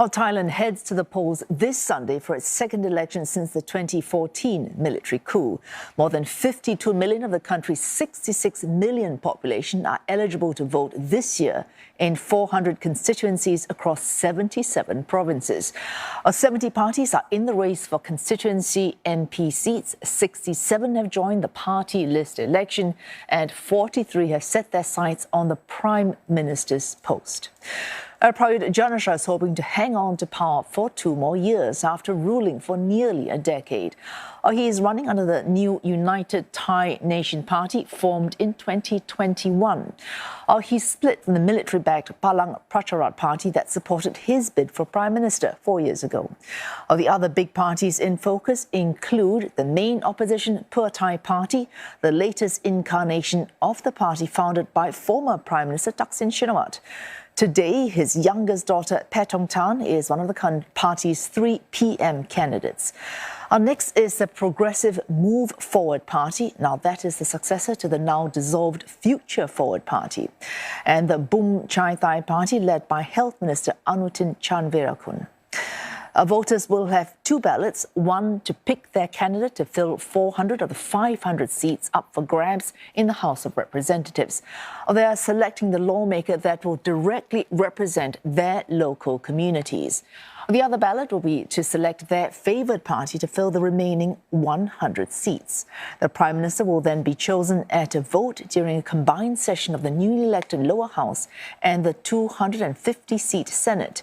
Well, Thailand heads to the polls this Sunday for its second election since the 2014 military coup. More than 52 million of the country's 66 million population are eligible to vote this year in 400 constituencies across 77 provinces. 70 parties are in the race for constituency MP seats. 67 have joined the party list election and 43 have set their sights on the Prime Minister's post. Prayut Chan-o-cha is hoping to hang on to power for 2 more years after ruling for nearly a decade. He is running under the new United Thai Nation Party formed in 2021. He split from the military-backed Palang Pracharat party that supported his bid for Prime Minister 4 years ago. The other big parties in focus include the main opposition Pheu Thai Party, the latest incarnation of the party founded by former Prime Minister Thaksin Shinawatra. Today, his youngest daughter, Palang Pracharat, is one of the party's 3 PM candidates. Next is the Progressive Move Forward Party. Now, that is the successor to the now dissolved Future Forward Party. And the Bum Chai Thai Party, led by Health Minister Anutin Charnvirakul. Voters will have 2 ballots, one to pick their candidate to fill 400 of the 500 seats up for grabs in the House of Representatives. They are selecting the lawmaker that will directly represent their local communities. The other ballot will be to select their favoured party to fill the remaining 100 seats. The Prime Minister will then be chosen at a vote during a combined session of the newly elected lower house and the 250-seat Senate.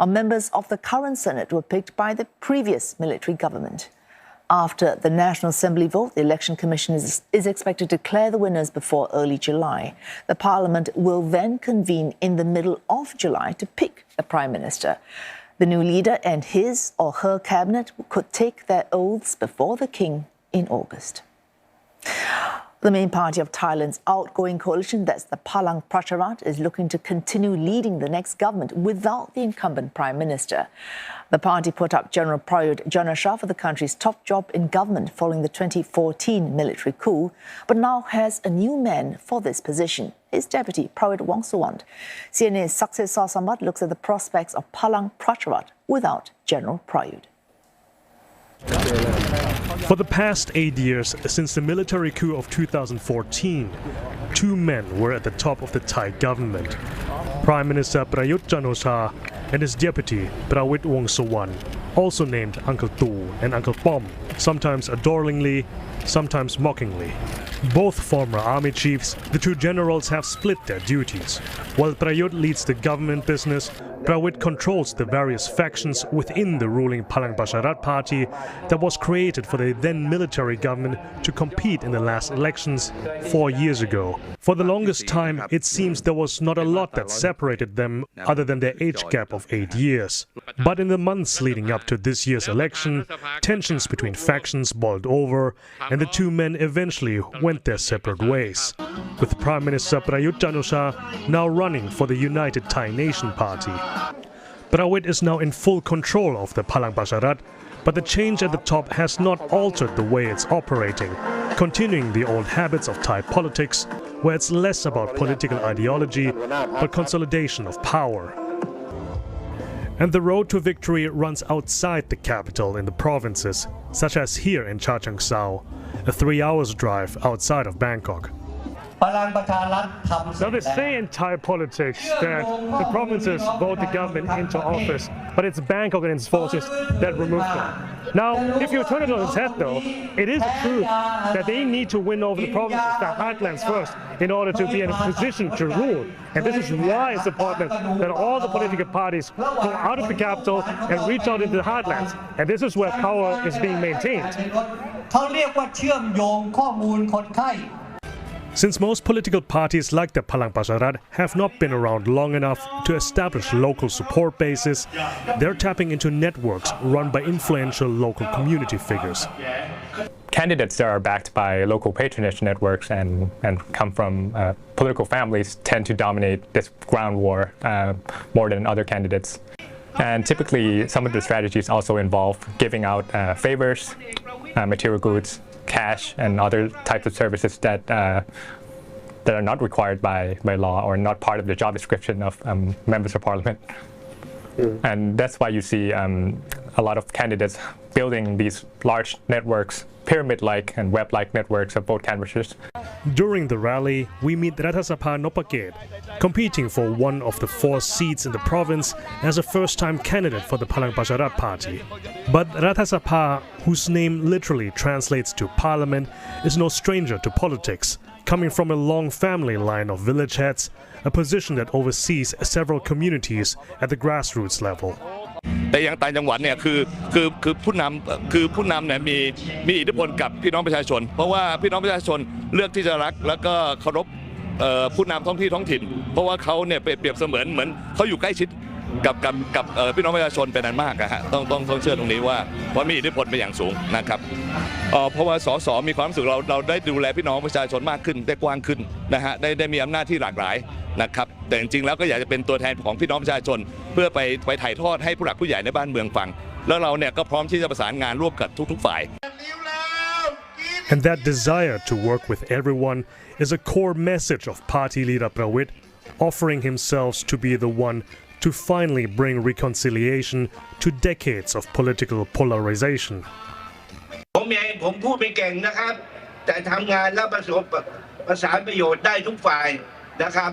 Members of the current Senate were picked by the previous military government. After the National Assembly vote, the Election Commission is expected to declare the winners before early July. The Parliament will then convene in the middle of July to pick the Prime Minister. The new leader and his or her cabinet could take their oaths before the King in August. The main party of Thailand's outgoing coalition, that's the Palang Pracharat, is looking to continue leading the next government without the incumbent Prime Minister. The party put up General Prayut Chan-o-cha for the country's top job in government following the 2014 military coup, but now has a new man for this position, his deputy, Prawit Wongsuwant. CNA's Successor Sambat looks at the prospects of Palang Pracharat without General Prayut. For the past 8 years, since the military coup of 2014, 2 men were at the top of the Thai government. Prime Minister Prayut Chan-o-cha and his deputy, Prawit Wongsuwant, also named Uncle Tu and Uncle Pom, sometimes adoringly, sometimes mockingly. Both former army chiefs, the 2 generals have split their duties. While Prayut leads the government business, Prawit controls the various factions within the ruling Palang Pracharat party that was created for the then military government to compete in the last elections 4 years ago. For the longest time, it seems there was not a lot that separated them other than their age gap of 8 years. But in the months leading up to this year's election, tensions between factions boiled over, and the 2 men eventually went their separate ways, with Prime Minister Prayut Chan-o-cha now running for the United Thai Nation Party. Prawit is now in full control of the Palang Pracharat, but the change at the top has not altered the way it's operating, continuing the old habits of Thai politics, where it's less about political ideology, but consolidation of power. And the road to victory runs outside the capital in the provinces, such as here in Chachoengsao, a 3-hour drive outside of Bangkok. Now they say in Thai politics that the provinces vote the government into office, but it's Bangkok and its forces that remove them. Now, if you turn it on its head though, it is true that they need to win over the provinces, the heartlands first, in order to be in a position to rule. And this is why it's important that all the political parties go out of the capital and reach out into the heartlands. And this is where power is being maintained. Since most political parties like the Palang Pracharat have not been around long enough to establish local support bases, they're tapping into networks run by influential local community figures. Candidates that are backed by local patronage networks and come from political families tend to dominate this ground war more than other candidates. And typically, some of the strategies also involve giving out favors, material goods, cash, and other types of services that are not required by law or not part of the job description of members of parliament. And that's why you see a lot of candidates building these large networks, pyramid-like and web-like networks of vote canvassers. During the rally, we meet Ratha Sapha Nopaket, competing for one of the 4 seats in the province as a first-time candidate for the Palang Pracharat party. But Ratha Sapha, whose name literally translates to parliament, is no stranger to politics, coming from a long family line of village heads, a position that oversees several communities at the grassroots level. แต่อย่างต่างจังหวัดเนี่ยคือผู้นำเนี่ยมีอิทธิพลกับพี่น้องประชาชนเพราะว่าพี่น้องประชาชนเลือกที่จะรักแล้วก็เคารพผู้นำท้องถิ่นเพราะว่าเขาเนี่ยเปรียบเสมือนเขาอยู่ใกล้ชิดกับพี่น้องประชาชนเป็นอันมากนะฮะต้องเชื่อตรงนี้ว่ามีอิทธิพลเป็นอย่างสูงนะครับเพราะว่าสสมีความรู้สึกเราได้ดูแลพี่น้องประชาชนมากขึ้นได้กว้างขึ้นนะฮะได้มีอำนาจที่หลากหลายนะครับแต่จริงๆแล้วก็อยากจะเป็นตัวแทนของพี่น้องประชาชนเพื่อไปถ่ายทอดให้ผู้หลักผู้ใหญ่ในบ้านเมืองฟังแล้วเราเนี่ยก็พร้อมที่จะประสานงานร่วมกับทุกๆฝ่าย And that desire to work with everyone is a core message of party leader Prayut, offering himself to be the one to finally bring reconciliation to decades of political polarization. ผมพูดไม่เก่งนะครับแต่ทำงานแล้วประสานประโยชน์ได้ทุกฝ่ายนะครับ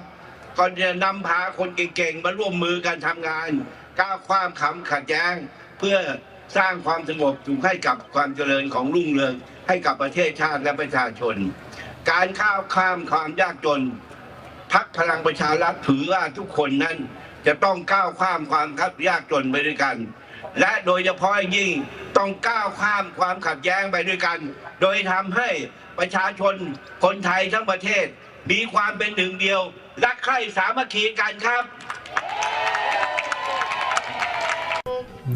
ก่อนจะนำพาคนเก่งๆมาร่วมมือกันทำงานก้าวข้ามขัดแย้งเพื่อสร้างความสงบสุขให้กับความเจริญของรุ่งเรืองให้กับประเทศชาติและประชาชนการก้าวข้ามความยากจนพรรคพลังประชารัฐถือว่าทุกคนนั้นจะต้องก้าวข้ามความยากจนไปด้วยกันและโดยเฉพาะยิ่งต้องก้าวข้ามความขัดแย้งไปด้วยกันโดยทำให้ประชาชนคนไทยทั้งประเทศมีความเป็นหนึ่งเดียวรักใคร่สามัคคีกันครับ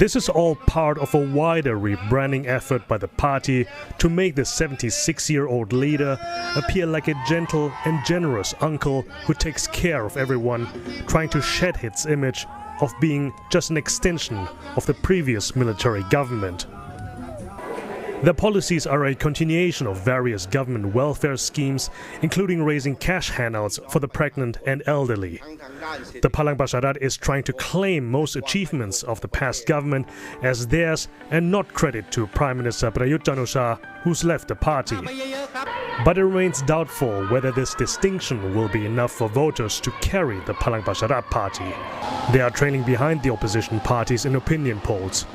This is all part of a wider rebranding effort by the party to make the 76-year-old leader appear like a gentle and generous uncle who takes care of everyone, trying to shed its image of being just an extension of the previous military government. Their policies are a continuation of various government welfare schemes, including raising cash handouts for the pregnant and elderly. The Palang Pracharat is trying to claim most achievements of the past government as theirs and not credit to Prime Minister Prayut Chan-o-cha, who's left the party. But it remains doubtful whether this distinction will be enough for voters to carry the Palang Pracharat party. They are trailing behind the opposition parties in opinion polls.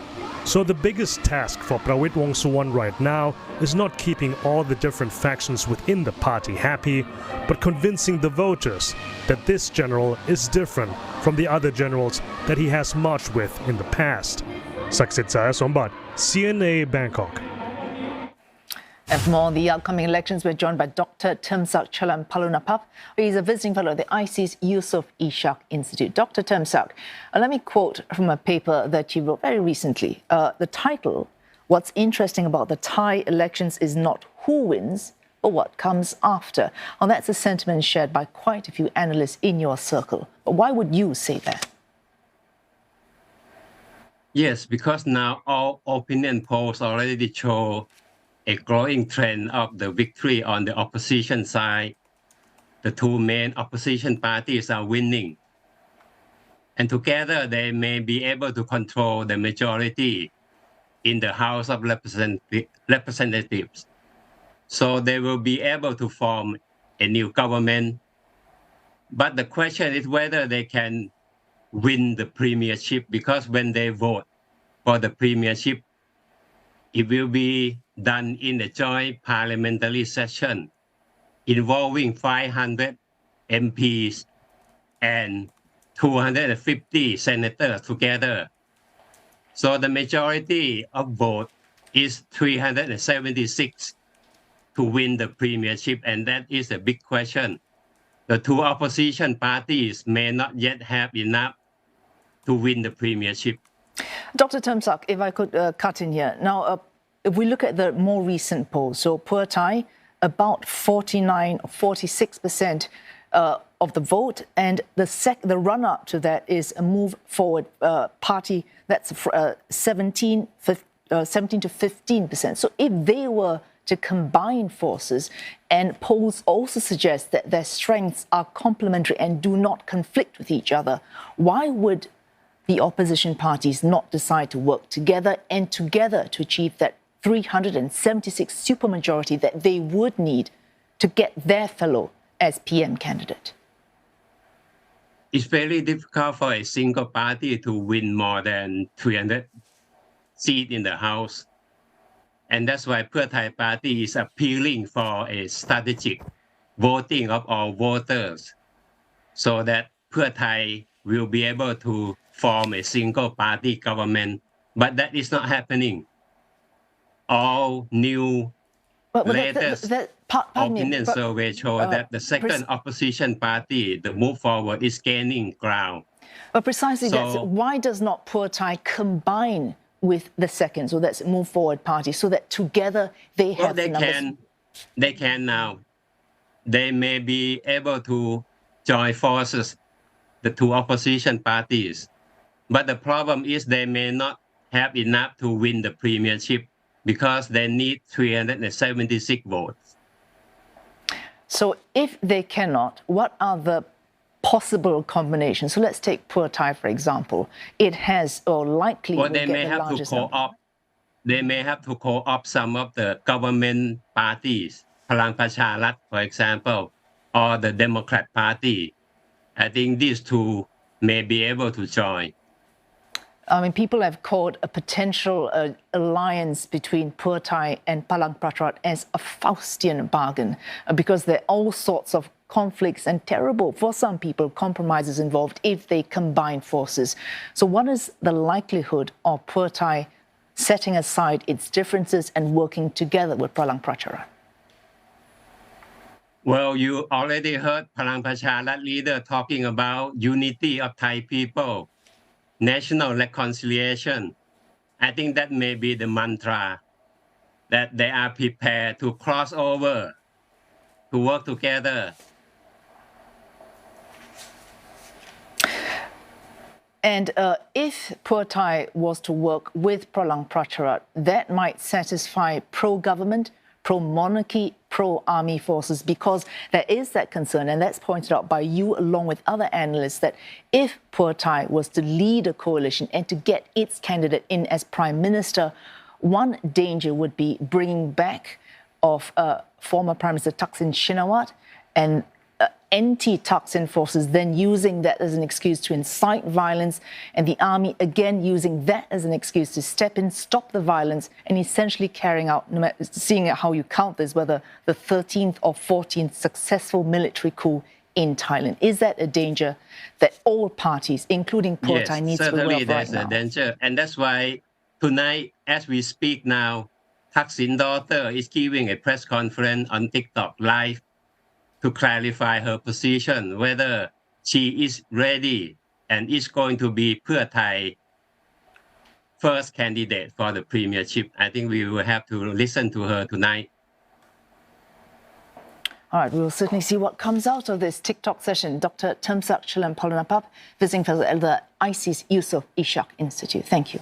So the biggest task for Prawit Wongsuwan right now is not keeping all the different factions within the party happy, but convincing the voters that this general is different from the other generals that he has marched with in the past. Saksit Saya Sombat, CNA Bangkok. And for more on the upcoming elections, we're joined by Dr. Termsak Chalermpalunapap. He's a visiting fellow at the IC's Yusof Ishak Institute. Dr. Termsak, let me quote from a paper that you wrote very recently. The title, "What's interesting about the Thai elections is not who wins, but what comes after." And that's a sentiment shared by quite a few analysts in your circle. But why would you say that? Yes, because now all opinion polls already show a growing trend of the victory on the opposition side. The two main opposition parties are winning. And together they may be able to control the majority in the House of Representatives. So they will be able to form a new government. But the question is whether they can win the premiership, because when they vote for the premiership, it will be done in a joint parliamentary session involving 500 MPs and 250 senators together. So the majority of vote is 376 to win the premiership, and that is a big question. The two opposition parties may not yet have enough to win the premiership. Dr. Termsak, if I could cut in here. Now, if we look at the more recent polls, so Pheu Thai, about 49 or 46% of the vote, and the run-up to that is a Move Forward party that's 17 to 15%. So if they were to combine forces, and polls also suggest that their strengths are complementary and do not conflict with each other, why would the opposition parties not decide to work together and together to achieve that 376 supermajority that they would need to get their fellow as PM candidate? It's very difficult for a single party to win more than 300 seats in the House. And that's why Pheu Thai Party is appealing for a strategic voting of all voters so that Pheu Thai will be able to form a single party government. But that is not happening. All new latest opinion survey show that the second opposition party, the move forward, is gaining ground. But precisely that's why does not Pheu Thai combine with the second, so that's move forward party, so that together they have the numbers? They can now. They may be able to join forces, the two opposition parties. But the problem is they may not have enough to win the premiership because they need 376 votes. So if they cannot, what are the possible combinations? So let's take Pheu Thai, for example. It has, or likely will get the largest number. They may have to co-opt some of the government parties, Palang Pracharat, for example, or the Democrat Party. I think these two may be able to join. I mean, people have called a potential alliance between Pheu Thai and Palang Pracharat as a Faustian bargain because there are all sorts of conflicts and terrible, for some people, compromises involved if they combine forces. So what is the likelihood of Pheu Thai setting aside its differences and working together with Palang Pracharat? Well, you already heard Palang Pracharat leader talking about unity of Thai people, national reconciliation. I think that may be the mantra, that they are prepared to cross over, to work together. And if Pheu Thai was to work with Palang Pracharat, that might satisfy pro-government, pro-monarchy, pro-army forces, because there is that concern, and that's pointed out by you along with other analysts, that if Pheu Thai was to lead a coalition and to get its candidate in as prime minister, one danger would be bringing back of former Prime Minister Thaksin Shinawatra and anti-Thaksin forces then using that as an excuse to incite violence, and the army again using that as an excuse to step in, stop the violence, and essentially carrying out, seeing how you count this, whether the 13th or 14th successful military coup in Thailand. Is that a danger that all parties, including Pheu Thai, needs to be aware of right now? Yes, certainly there's a danger. And that's why tonight, as we speak now, Thaksin's daughter is giving a press conference on TikTok live to clarify her position, whether she is ready and is going to be Pheu Thai first candidate for the premiership. I think we will have to listen to her tonight. All right, we will certainly see what comes out of this TikTok session. Dr. Termsak Chalermpalanapap, visiting fellow at the ISIS Yusof Ishak Institute. Thank you.